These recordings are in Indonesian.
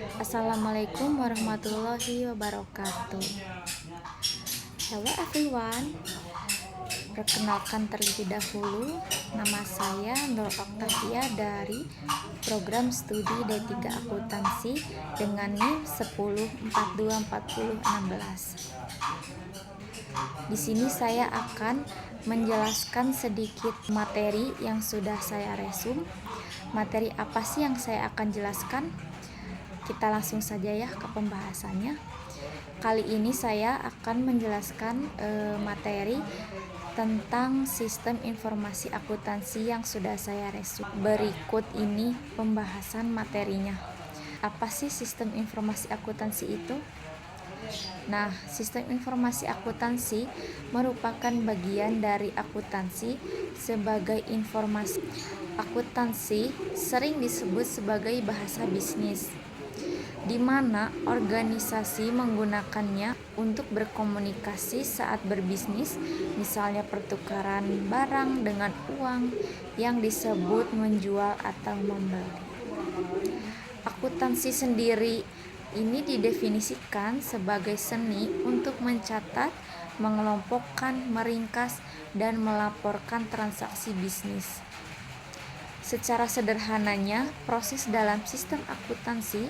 Assalamualaikum warahmatullahi wabarakatuh. Hello everyone. Perkenalkan terlebih dahulu, nama saya Nur Oktavia dari program studi D3 Akuntansi dengan NIM 10424016. Di sini saya akan menjelaskan sedikit materi yang sudah saya resum. Materi apa sih yang saya akan jelaskan? Kita langsung saja ya ke pembahasannya. Kali ini saya akan menjelaskan materi tentang sistem informasi akuntansi yang sudah saya resum. Berikut ini pembahasan materinya. Apa sih sistem informasi akuntansi itu? Nah, sistem informasi akuntansi merupakan bagian dari akuntansi sebagai informasi. Akuntansi sering disebut sebagai bahasa bisnis, di mana organisasi menggunakannya untuk berkomunikasi saat berbisnis, misalnya pertukaran barang dengan uang yang disebut menjual atau membeli. Akuntansi sendiri ini didefinisikan sebagai seni untuk mencatat, mengelompokkan, meringkas, dan melaporkan transaksi bisnis. Secara sederhananya, proses dalam sistem akuntansi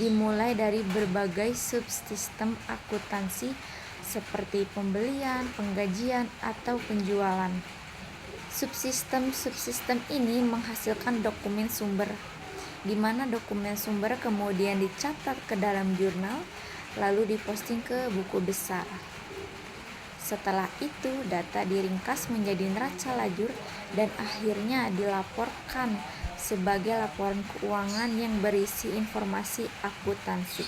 dimulai dari berbagai subsistem akuntansi seperti pembelian, penggajian, atau penjualan. Subsistem ini menghasilkan dokumen sumber, di mana dokumen sumber kemudian dicatat ke dalam jurnal, lalu diposting ke buku besar. Setelah itu, data diringkas menjadi neraca lajur dan akhirnya dilaporkan sebagai laporan keuangan yang berisi informasi akuntansi.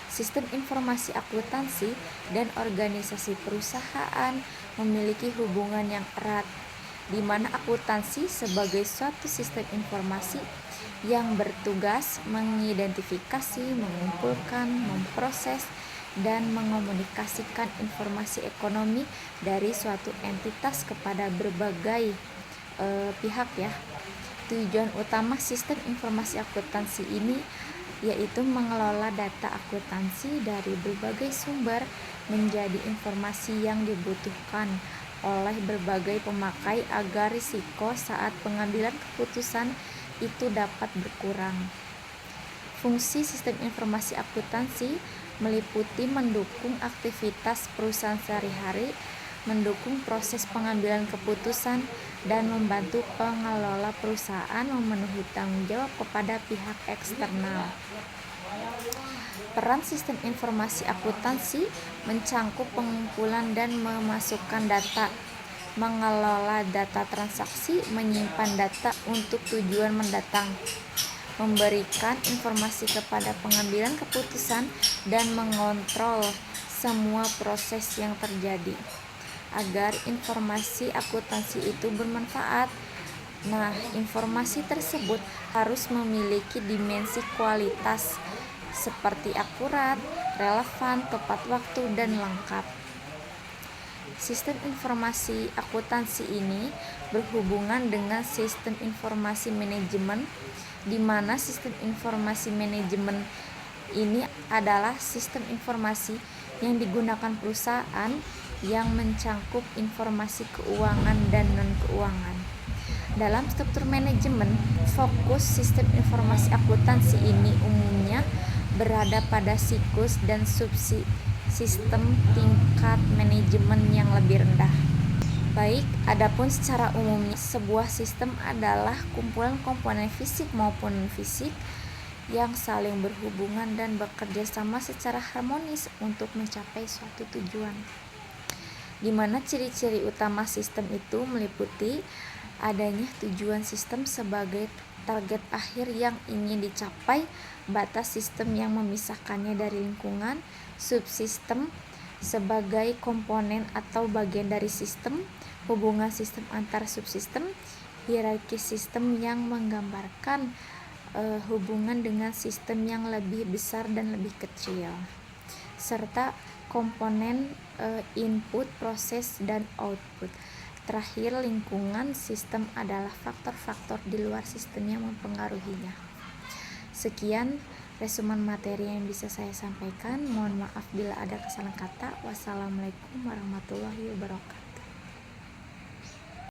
Sistem informasi akuntansi dan organisasi perusahaan memiliki hubungan yang erat, di mana akuntansi sebagai suatu sistem informasi yang bertugas mengidentifikasi, mengumpulkan, memproses, dan mengomunikasikan informasi ekonomi dari suatu entitas kepada berbagai pihak ya. Tujuan utama sistem informasi akuntansi ini yaitu mengelola data akuntansi dari berbagai sumber menjadi informasi yang dibutuhkan oleh berbagai pemakai agar risiko saat pengambilan keputusan itu dapat berkurang. Fungsi sistem informasi akuntansi meliputi mendukung aktivitas perusahaan sehari-hari, mendukung proses pengambilan keputusan, dan membantu pengelola perusahaan memenuhi tanggung jawab kepada pihak eksternal. Peran sistem informasi akuntansi mencangkup pengumpulan dan memasukkan data, mengelola data transaksi, menyimpan data untuk tujuan mendatang, memberikan informasi kepada pengambilan keputusan, dan mengontrol semua proses yang terjadi agar informasi akuntansi itu bermanfaat. Nah, informasi tersebut harus memiliki dimensi kualitas seperti akurat, relevan, tepat waktu, dan lengkap. Sistem informasi akuntansi ini berhubungan dengan sistem informasi manajemen, di mana sistem informasi manajemen ini adalah sistem informasi yang digunakan perusahaan yang mencangkup informasi keuangan dan non-keuangan. Dalam struktur manajemen, fokus sistem informasi akuntansi ini umumnya berada pada siklus dan subsistem tingkat manajemen yang lebih rendah. Baik, adapun secara umumnya sebuah sistem adalah kumpulan komponen fisik maupun non-fisik yang saling berhubungan dan bekerja sama secara harmonis untuk mencapai suatu tujuan. Di mana ciri-ciri utama sistem itu meliputi adanya tujuan sistem sebagai target akhir yang ingin dicapai, batas sistem yang memisahkannya dari lingkungan, subsistem sebagai komponen atau bagian dari sistem, hubungan sistem antar subsistem, hierarki sistem yang menggambarkan hubungan dengan sistem yang lebih besar dan lebih kecil, serta komponen input, proses, dan output. Terakhir, lingkungan sistem adalah faktor-faktor di luar sistem yang mempengaruhinya. Sekian resumen materi yang bisa saya sampaikan. Mohon maaf bila ada kesalahan kata. Wassalamualaikum warahmatullahi wabarakatuh.